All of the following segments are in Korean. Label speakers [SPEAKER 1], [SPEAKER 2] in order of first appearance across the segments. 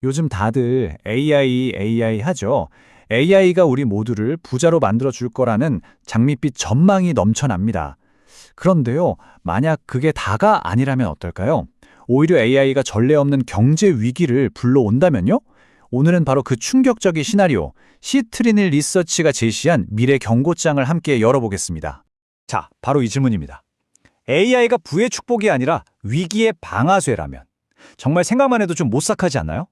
[SPEAKER 1] 요즘 다들 AI 하죠. AI가 우리 모두를 부자로 만들어 줄 거라는 장밋빛 전망이 넘쳐납니다. 그런데요, 만약 그게 다가 아니라면 어떨까요? 오히려 AI가 전례 없는 경제 위기를 불러온다면요? 오늘은 바로 그 충격적인 시나리오, 시트리닐 리서치가 제시한 미래 경고장을 함께 열어보겠습니다.
[SPEAKER 2] 자, 바로 이 질문입니다. AI가 부의 축복이 아니라 위기의 방아쇠라면 정말 생각만 해도 좀 못삭하지 않나요?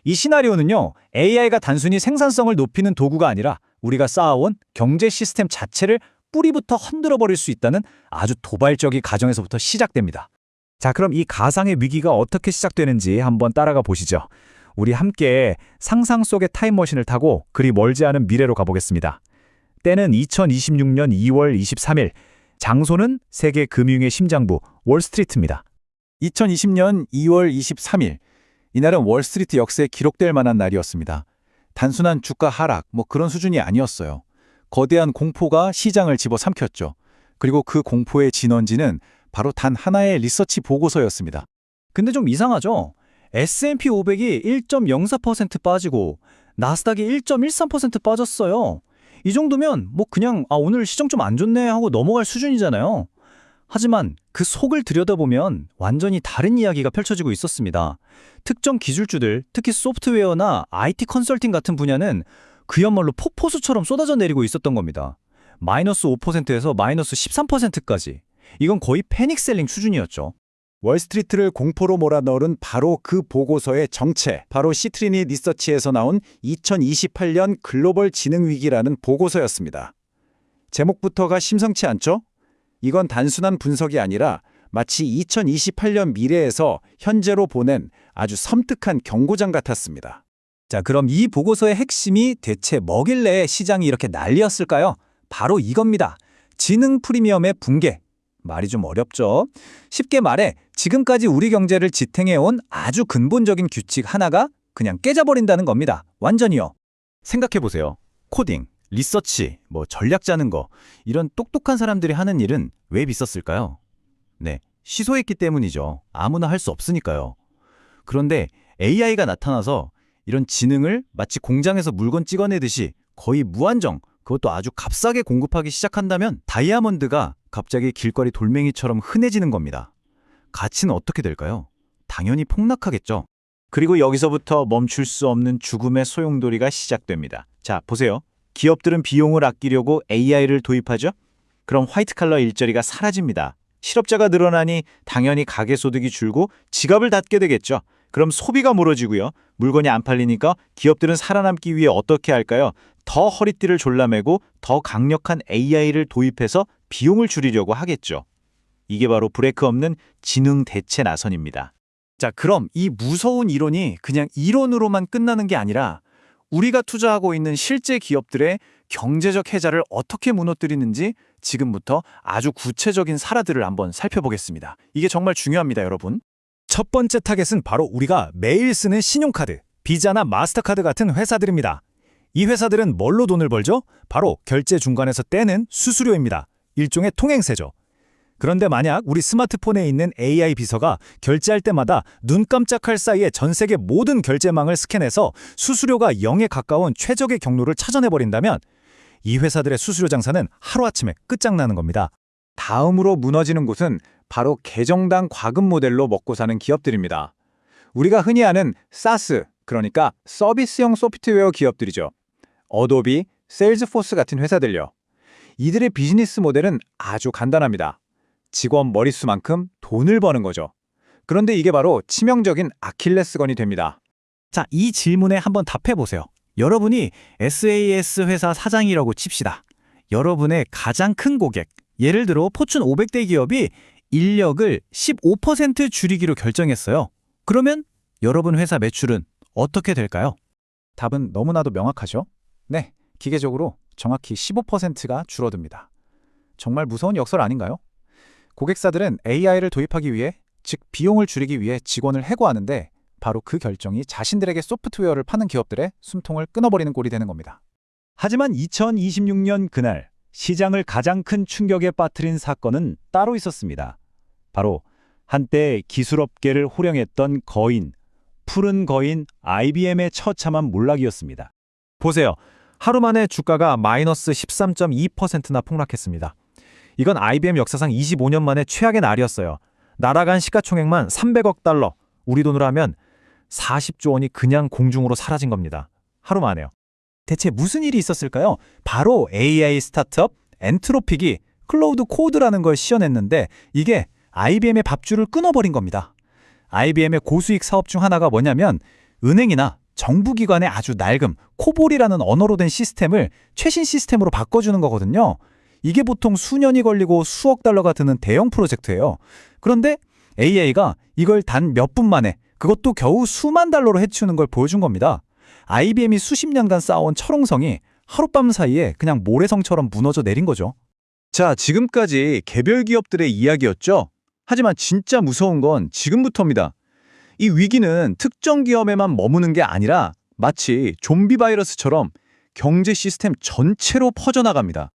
[SPEAKER 2] 이 시나리오는요, AI가 단순히 생산성을 높이는 도구가 아니라 우리가 쌓아온 경제 시스템 자체를 뿌리부터 흔들어 버릴 수 있다는 아주 도발적인 가정에서부터 시작됩니다. 자, 그럼 이 가상의 위기가 어떻게 시작되는지 한번 따라가 보시죠. 우리 함께 상상 속의 타임머신을 타고 그리 멀지 않은 미래로 가보겠습니다. 때는 2026년 2월 23일, 장소는 세계 금융의 심장부 월스트리트입니다.
[SPEAKER 3] 2020년 2월 23일, 이날은 월스트리트 역사에 기록될 만한 날이었습니다. 단순한 주가 하락, 그런 수준이 아니었어요. 거대한 공포가 시장을 집어삼켰죠. 그리고 그 공포의 진원지는 바로 단 하나의 리서치 보고서였습니다.
[SPEAKER 2] 근데 좀 이상하죠? S&P 500이 1.04% 빠지고 나스닥이 1.13% 빠졌어요. 이 정도면 그냥 오늘 시정 좀 안 좋네 하고 넘어갈 수준이잖아요. 하지만 그 속을 들여다보면 완전히 다른 이야기가 펼쳐지고 있었습니다. 특정 기술주들, 특히 소프트웨어나 IT 컨설팅 같은 분야는 그야말로 폭포수처럼 쏟아져 내리고 있었던 겁니다. 마이너스 5%에서 마이너스 13%까지. 이건 거의 패닉셀링 수준이었죠.
[SPEAKER 3] 월스트리트를 공포로 몰아넣은 바로 그 보고서의 정체, 바로 시트리니 리서치에서 나온 2028년 글로벌 지능 위기라는 보고서였습니다. 제목부터가 심상치 않죠? 이건 단순한 분석이 아니라 마치 2028년 미래에서 현재로 보낸 아주 섬뜩한 경고장 같았습니다.
[SPEAKER 2] 자, 그럼 이 보고서의 핵심이 대체 뭐길래 시장이 이렇게 난리였을까요? 바로 이겁니다. 지능 프리미엄의 붕괴. 말이 좀 어렵죠? 쉽게 말해 지금까지 우리 경제를 지탱해온 아주 근본적인 규칙 하나가 그냥 깨져버린다는 겁니다. 완전히요. 생각해보세요. 코딩, 리서치, 전략 짜는 거, 이런 똑똑한 사람들이 하는 일은 왜 비쌌을까요? 네, 시소했기 때문이죠. 아무나 할 수 없으니까요. 그런데 AI가 나타나서 이런 지능을 마치 공장에서 물건 찍어내듯이 거의 무한정, 그것도 아주 값싸게 공급하기 시작한다면 다이아몬드가 갑자기 길거리 돌멩이처럼 흔해지는 겁니다. 가치는 어떻게 될까요? 당연히 폭락하겠죠. 그리고 여기서부터 멈출 수 없는 죽음의 소용돌이가 시작됩니다. 자, 보세요. 기업들은 비용을 아끼려고 AI를 도입하죠? 그럼 화이트칼러 일자리가 사라집니다. 실업자가 늘어나니 당연히 가계소득이 줄고 지갑을 닫게 되겠죠. 그럼 소비가 멀어지고요. 물건이 안 팔리니까 기업들은 살아남기 위해 어떻게 할까요? 더 허리띠를 졸라매고 더 강력한 AI를 도입해서 비용을 줄이려고 하겠죠. 이게 바로 브레이크 없는 지능 대체 나선입니다. 자, 그럼 이 무서운 이론이 그냥 이론으로만 끝나는 게 아니라 우리가 투자하고 있는 실제 기업들의 경제적 해자를 어떻게 무너뜨리는지 지금부터 아주 구체적인 사례들을 한번 살펴보겠습니다. 이게 정말 중요합니다, 여러분. 첫 번째 타겟은 바로 우리가 매일 쓰는 신용카드, 비자나 마스터카드 같은 회사들입니다. 이 회사들은 뭘로 돈을 벌죠? 바로 결제 중간에서 떼는 수수료입니다. 일종의 통행세죠. 그런데 만약 우리 스마트폰에 있는 AI 비서가 결제할 때마다 눈 깜짝할 사이에 전 세계 모든 결제망을 스캔해서 수수료가 0에 가까운 최적의 경로를 찾아내버린다면 이 회사들의 수수료 장사는 하루아침에 끝장나는 겁니다.
[SPEAKER 3] 다음으로 무너지는 곳은 바로 계정당 과금 모델로 먹고 사는 기업들입니다. 우리가 흔히 아는 사스, 그러니까 서비스형 소프트웨어 기업들이죠. 어도비, 세일즈포스 같은 회사들요. 이들의 비즈니스 모델은 아주 간단합니다. 직원 머릿수만큼 돈을 버는 거죠. 그런데 이게 바로 치명적인 아킬레스건이 됩니다.
[SPEAKER 2] 자, 이 질문에 한번 답해보세요. 여러분이 SAS 회사 사장이라고 칩시다. 여러분의 가장 큰 고객, 예를 들어 포춘 500대 기업이 인력을 15% 줄이기로 결정했어요. 그러면 여러분 회사 매출은 어떻게 될까요?
[SPEAKER 3] 답은 너무나도 명확하죠? 네, 기계적으로 정확히 15%가 줄어듭니다. 정말 무서운 역설 아닌가요? 고객사들은 AI를 도입하기 위해, 즉 비용을 줄이기 위해 직원을 해고하는데 바로 그 결정이 자신들에게 소프트웨어를 파는 기업들의 숨통을 끊어버리는 꼴이 되는 겁니다.
[SPEAKER 2] 하지만 2026년 그날 시장을 가장 큰 충격에 빠뜨린 사건은 따로 있었습니다. 바로 한때 기술업계를 호령했던 거인, 푸른 거인 IBM의 처참한 몰락이었습니다.
[SPEAKER 4] 보세요. 하루 만에 주가가 마이너스 13.2%나 폭락했습니다. 이건 IBM 역사상 25년 만에 최악의 날이었어요. 날아간 시가총액만 300억 달러, 우리 돈으로 하면 40조 원이 그냥 공중으로 사라진 겁니다. 하루 만에요.
[SPEAKER 2] 대체 무슨 일이 있었을까요? 바로 AI 스타트업 엔트로픽이 클로우드 코드라는 걸 씌워냈는데 이게 IBM의 밥줄을 끊어버린 겁니다. IBM의 고수익 사업 중 하나가 뭐냐면 은행이나 정부기관의 아주 낡음 코볼이라는 언어로 된 시스템을 최신 시스템으로 바꿔주는 거거든요. 이게 보통 수년이 걸리고 수억 달러가 드는 대형 프로젝트예요. 그런데 AI가 이걸 단 몇 분 만에 그것도 겨우 수만 달러로 해치우는 걸 보여준 겁니다. IBM이 수십 년간 쌓아온 철옹성이 하룻밤 사이에 그냥 모래성처럼 무너져 내린 거죠.
[SPEAKER 3] 자, 지금까지 개별 기업들의 이야기였죠? 하지만 진짜 무서운 건 지금부터입니다. 이 위기는 특정 기업에만 머무는 게 아니라 마치 좀비 바이러스처럼 경제 시스템 전체로 퍼져나갑니다.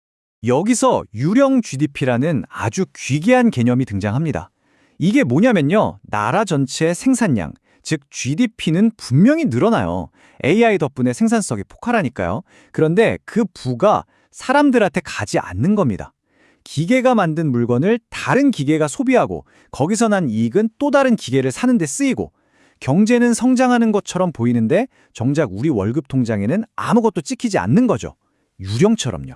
[SPEAKER 2] 여기서 유령 GDP라는 아주 귀귀한 개념이 등장합니다. 이게 뭐냐면요. 나라 전체의 생산량, 즉 GDP는 분명히 늘어나요. AI 덕분에 생산성이 폭발하니까요. 그런데 그 부가 사람들한테 가지 않는 겁니다. 기계가 만든 물건을 다른 기계가 소비하고 거기서 난 이익은 또 다른 기계를 사는 데 쓰이고 경제는 성장하는 것처럼 보이는데 정작 우리 월급 통장에는 아무것도 찍히지 않는 거죠. 유령처럼요.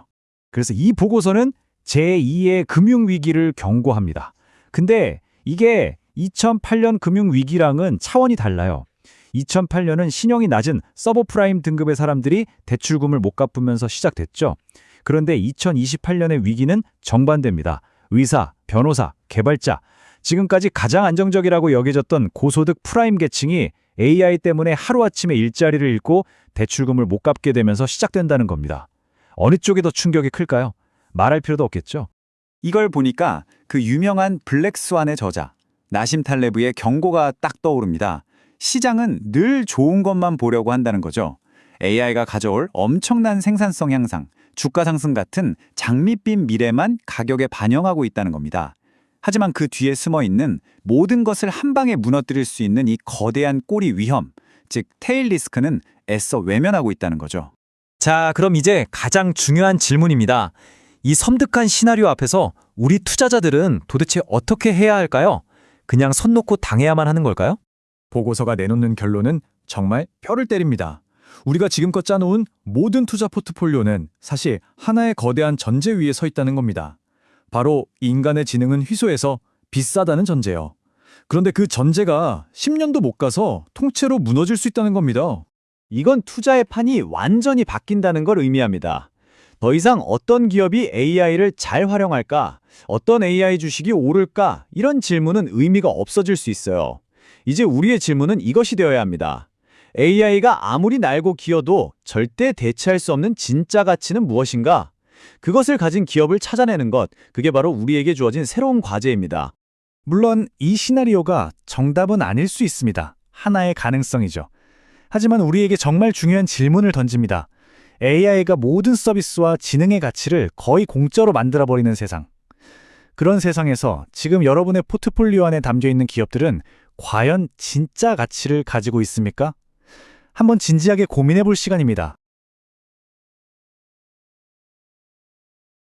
[SPEAKER 4] 그래서 이 보고서는 제2의 금융위기를 경고합니다. 근데 이게 2008년 금융위기랑은 차원이 달라요. 2008년은 신용이 낮은 서브프라임 등급의 사람들이 대출금을 못 갚으면서 시작됐죠. 그런데 2028년의 위기는 정반대입니다. 의사, 변호사, 개발자, 지금까지 가장 안정적이라고 여겨졌던 고소득 프라임 계층이 AI 때문에 하루아침에 일자리를 잃고 대출금을 못 갚게 되면서 시작된다는 겁니다. 어느 쪽이 더 충격이 클까요? 말할 필요도 없겠죠.
[SPEAKER 2] 이걸 보니까 그 유명한 블랙스완의 저자 나심 탈레브의 경고가 딱 떠오릅니다. 시장은 늘 좋은 것만 보려고 한다는 거죠. AI가 가져올 엄청난 생산성 향상, 주가 상승 같은 장밋빛 미래만 가격에 반영하고 있다는 겁니다. 하지만 그 뒤에 숨어 있는 모든 것을 한 방에 무너뜨릴 수 있는 이 거대한 꼬리 위험, 즉 테일 리스크는 애써 외면하고 있다는 거죠.
[SPEAKER 4] 자, 그럼 이제 가장 중요한 질문입니다. 이 섬뜩한 시나리오 앞에서 우리 투자자들은 도대체 어떻게 해야 할까요? 그냥 손 놓고 당해야만 하는 걸까요?
[SPEAKER 1] 보고서가 내놓는 결론은 정말 뼈를 때립니다. 우리가 지금껏 짜놓은 모든 투자 포트폴리오는 사실 하나의 거대한 전제 위에 서 있다는 겁니다. 바로 인간의 지능은 희소해서 비싸다는 전제요. 그런데 그 전제가 10년도 못 가서 통째로 무너질 수 있다는 겁니다.
[SPEAKER 2] 이건 투자의 판이 완전히 바뀐다는 걸 의미합니다. 더 이상 어떤 기업이 AI를 잘 활용할까, 어떤 AI 주식이 오를까 이런 질문은 의미가 없어질 수 있어요. 이제 우리의 질문은 이것이 되어야 합니다. AI가 아무리 날고 기어도 절대 대체할 수 없는 진짜 가치는 무엇인가? 그것을 가진 기업을 찾아내는 것, 그게 바로 우리에게 주어진 새로운 과제입니다.
[SPEAKER 1] 물론 이 시나리오가 정답은 아닐 수 있습니다. 하나의 가능성이죠. 하지만 우리에게 정말 중요한 질문을 던집니다. AI가 모든 서비스와 지능의 가치를 거의 공짜로 만들어버리는 세상. 그런 세상에서 지금 여러분의 포트폴리오 안에 담겨 있는 기업들은 과연 진짜 가치를 가지고 있습니까? 한번 진지하게 고민해 볼 시간입니다.